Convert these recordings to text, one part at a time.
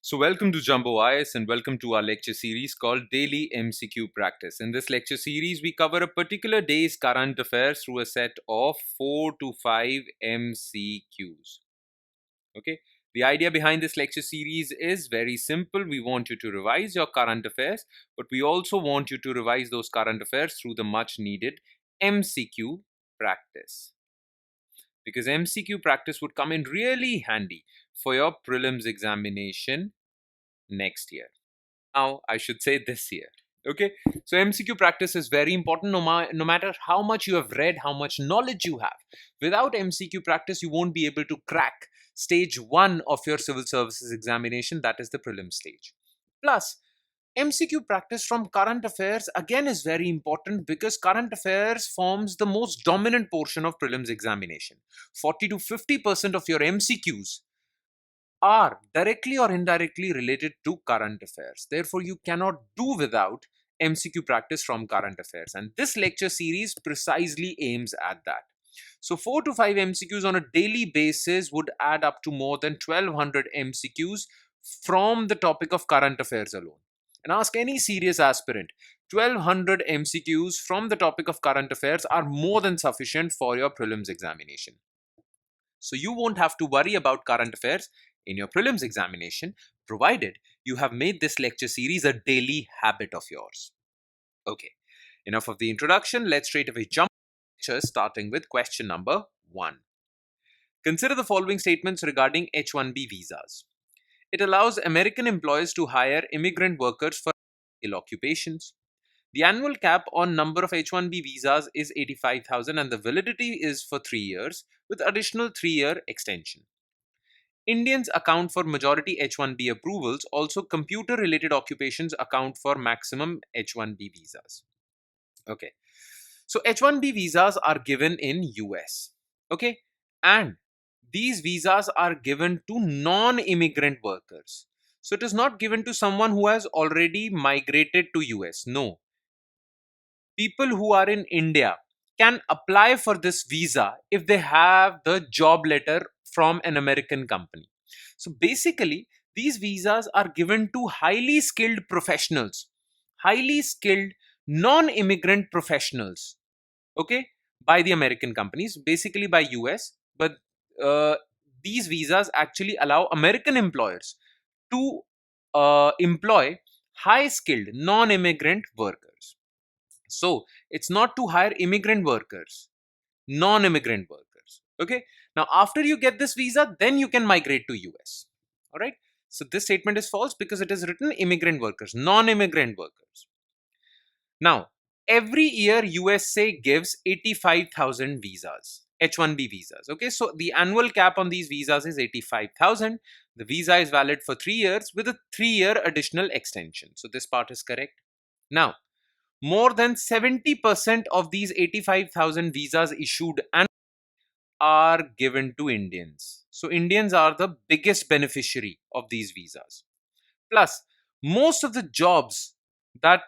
So welcome to Jumbo IS and welcome to our lecture series called Daily MCQ Practice. In this lecture series, we cover a particular day's current affairs through a set of 4 to 5 MCQs. Okay. The idea behind this lecture series is very simple. We want you to revise your current affairs, but we also want you to revise those current affairs through the much needed MCQ practice. Because MCQ practice would come in really handy for your prelims examination next year. Now, I should say this year. Okay, so MCQ practice is very important no matter how much you have read, how much knowledge you have. Without MCQ practice, you won't be able to crack stage 1 of your civil services examination, that is the prelim stage. Plus, MCQ practice from current affairs again is very important because current affairs forms the most dominant portion of prelims examination. 40 to 50% of your MCQs are directly or indirectly related to current affairs. Therefore, you cannot do without MCQ practice from current affairs. And this lecture series precisely aims at that. So 4 to 5 MCQs on a daily basis would add up to more than 1200 MCQs from the topic of current affairs alone. And ask any serious aspirant, 1200 MCQs from the topic of current affairs are more than sufficient for your prelims examination. So you won't have to worry about current affairs in your prelims examination, provided you have made this lecture series a daily habit of yours. Okay, enough of the introduction. Let's straight away jump to lecture, starting with question number 1. Consider the following statements regarding H-1B visas. It allows American employers to hire immigrant workers for ill occupations. The annual cap on number of H-1B visas is 85,000 and the validity is for 3 years with additional 3-year extension. Indians account for majority H-1B approvals. Also, computer-related occupations account for maximum H-1B visas. Okay. So, H-1B visas are given in US. Okay. And these visas are given to non-immigrant workers. So, it is not given to someone who has already migrated to US. No. People who are in India can apply for this visa if they have the job letter from an American company. So basically, these visas are given to highly skilled professionals, highly skilled non-immigrant professionals, okay, by the American companies, basically by US, but these visas actually allow American employers to employ high-skilled non-immigrant workers. So it's not to hire immigrant workers, non-immigrant workers. Okay. Now, after you get this visa, then you can migrate to US. All right. So this statement is false because it is written immigrant workers, non-immigrant workers. Now, every year USA gives 85,000 visas, H-1B visas. Okay. So the annual cap on these visas is 85,000. The visa is valid for 3 years with a 3-year additional extension. So this part is correct. Now, more than 70% of these 85,000 visas issued and are given to Indians. So Indians are the biggest beneficiary of these visas. Plus, most of the jobs that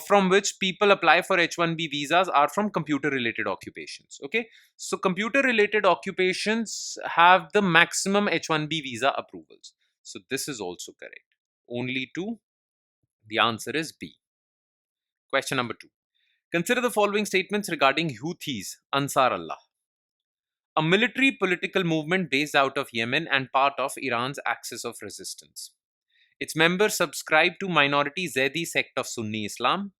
from which people apply for H-1B visas are from computer-related occupations. Okay, so computer-related occupations have the maximum H-1B visa approvals. So this is also correct. Only 2. The answer is B. Question number 2. Consider the following statements regarding Houthis, Ansar Allah. A military political movement based out of Yemen and part of Iran's axis of resistance. Its members subscribe to minority Zaidi sect of Sunni Islam.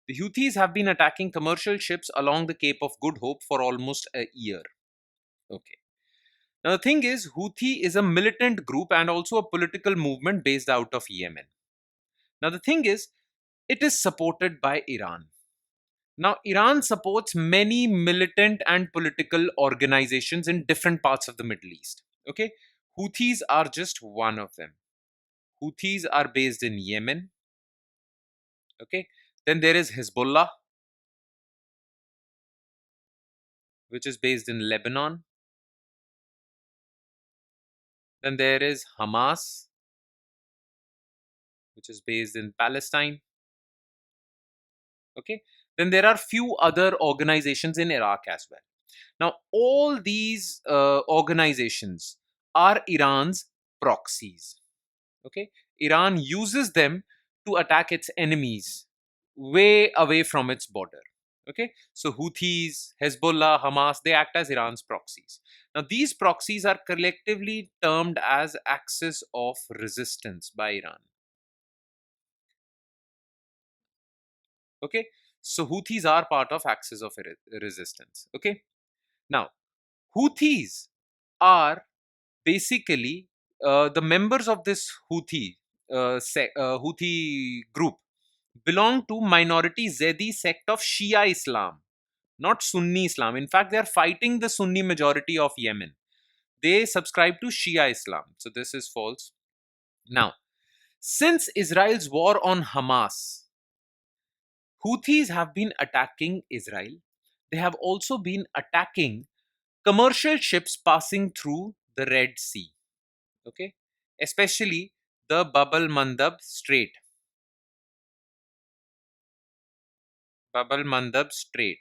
The Houthis have been attacking commercial ships along the Cape of Good Hope for almost a year. Okay. Now the thing is, Houthi is a militant group and also a political movement based out of Yemen. Now the thing is, it is supported by Iran. Now, Iran supports many militant and political organizations in different parts of the Middle East. Okay, Houthis are just one of them. Houthis are based in Yemen. Okay, then there is Hezbollah, which is based in Lebanon. Then there is Hamas, which is based in Palestine. Okay, then there are few other organizations in Iraq as well. Now, all these organizations are Iran's proxies. Okay, Iran uses them to attack its enemies way away from its border. Okay, so Houthis, Hezbollah, Hamas, they act as Iran's proxies. Now, these proxies are collectively termed as axis of resistance by Iran. Okay, so Houthis are part of axis of resistance. Okay, now Houthis are basically the members of this Houthi group belong to minority Zaydi sect of Shia Islam, not Sunni Islam. In fact, they are fighting the Sunni majority of Yemen. They subscribe to Shia Islam. So this is false. Now, since Israel's war on Hamas, Houthis have been attacking Israel. They have also been attacking commercial ships passing through the Red Sea. Okay, especially the Bab al Mandab Strait. Bab al Mandab Strait,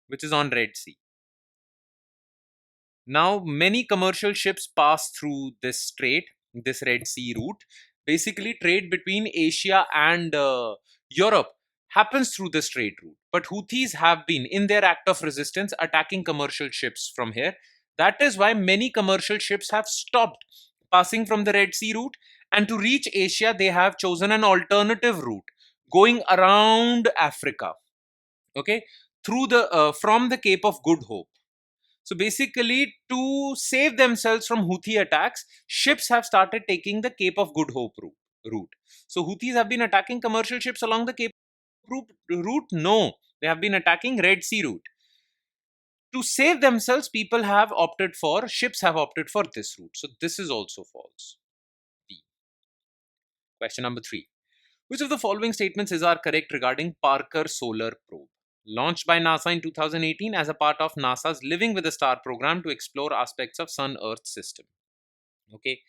which is on Red Sea. Now, many commercial ships pass through this strait, this Red Sea route. Basically, trade between Asia and Europe happens through the strait route. But Houthis have been, in their act of resistance, attacking commercial ships from here. That is why many commercial ships have stopped passing from the Red Sea route. And to reach Asia, they have chosen an alternative route going around Africa. Okay, through the from the Cape of Good Hope. So basically, to save themselves from Houthi attacks, ships have started taking the Cape of Good Hope route. So Houthis have been attacking commercial ships along the Cape route? No, they have been attacking Red Sea route. To save themselves, ships have opted for this route. So this is also false. B. Question number 3. Which of the following statements is correct regarding Parker Solar Probe? Launched by NASA in 2018 as a part of NASA's Living with a Star program to explore aspects of Sun-Earth system. Okay,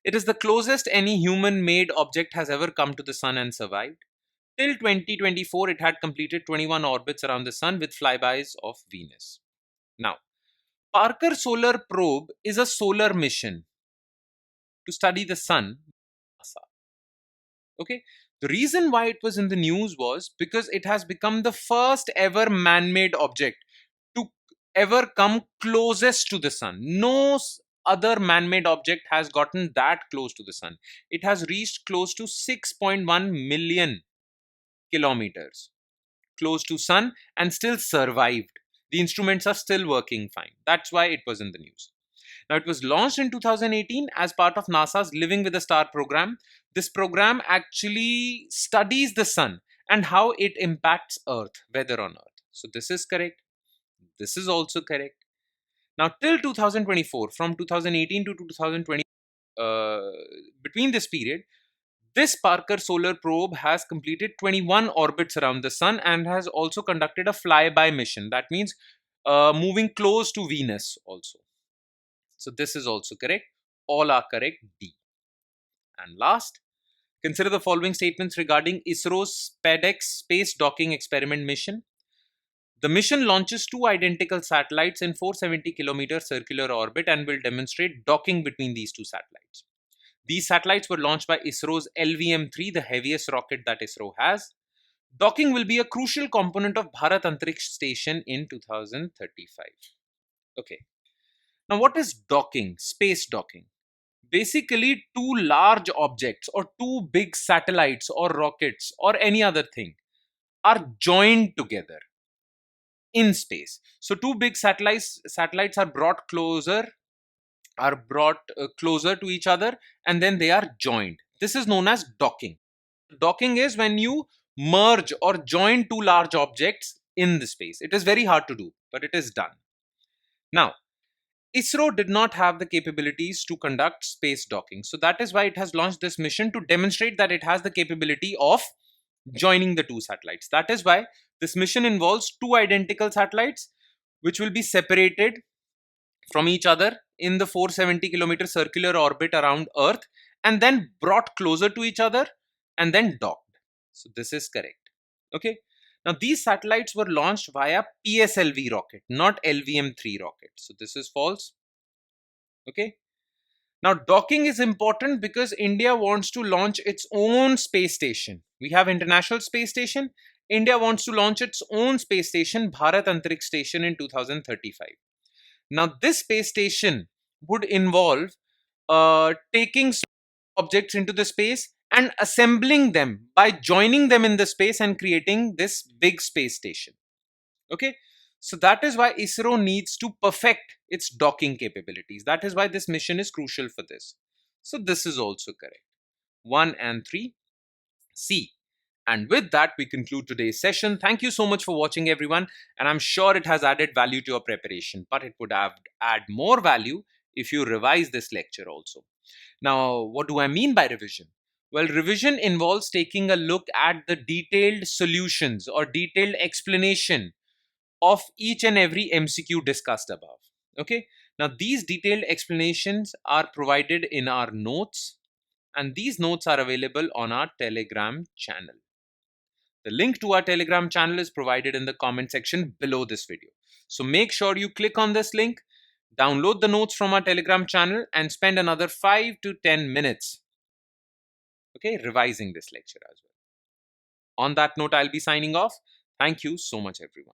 it is the closest any human-made object has ever come to the Sun and survived. Till 2024, it had completed 21 orbits around the Sun with flybys of Venus. Now, Parker Solar Probe is a solar mission to study the Sun. Okay, the reason why it was in the news was because it has become the first ever man-made object to ever come closest to the Sun. No other man-made object has gotten that close to the Sun. It has reached close to 6.1 million kilometers close to Sun and still survived. The instruments are still working fine. That's why it was in the news. Now, it was launched in 2018 as part of NASA's Living with a Star program. This program actually studies the Sun and how it impacts Earth, weather on Earth. So this is correct. This is also correct. Now, till 2024, from 2018 to 2020, between this period, this Parker Solar Probe has completed 21 orbits around the Sun and has also conducted a flyby mission. That means moving close to Venus also. So this is also correct. All are correct. D. And last, consider the following statements regarding ISRO's SPEDEX space docking experiment mission. The mission launches two identical satellites in 470-kilometer circular orbit and will demonstrate docking between these two satellites. These satellites were launched by ISRO's LVM-3, the heaviest rocket that ISRO has. Docking will be a crucial component of Bharat Antariksh Station in 2035. Okay. Now, what is docking? Space docking. Basically, two large objects or two big satellites or rockets or any other thing are joined together in space. So two big satellites are brought closer to each other, and then they are joined. This is known as docking. Docking is when you merge or join two large objects in the space. It is very hard to do, but it is done. Now, ISRO did not have the capabilities to conduct space docking. So that is why it has launched this mission to demonstrate that it has the capability of joining the two satellites. That is why this mission involves two identical satellites which will be separated from each other in the 470-kilometer circular orbit around Earth and then brought closer to each other and then docked. So this is correct. Okay. Now these satellites were launched via PSLV rocket, not LVM-3 rocket. So this is false. Okay. Now, docking is important because India wants to launch its own space station. We have International Space Station. India wants to launch its own space station, Bharat Antariksh Station, in 2035. Now, this space station would involve taking objects into the space and assembling them by joining them in the space and creating this big space station. Okay, so that is why ISRO needs to perfect its docking capabilities. That is why this mission is crucial for this. So this is also correct. 1 and 3 C. And with that, we conclude today's session. Thank you so much for watching, everyone. And I'm sure it has added value to your preparation, but it would have add more value if you revise this lecture also. Now, what do I mean by revision? Well, revision involves taking a look at the detailed solutions or detailed explanation of each and every MCQ discussed above. Okay. Now, these detailed explanations are provided in our notes, and these notes are available on our Telegram channel. The link to our Telegram channel is provided in the comment section below this video. So make sure you click on this link, download the notes from our Telegram channel, and spend another 5 to 10 minutes, okay, revising this lecture as well. On that note, I'll be signing off. Thank you so much, everyone.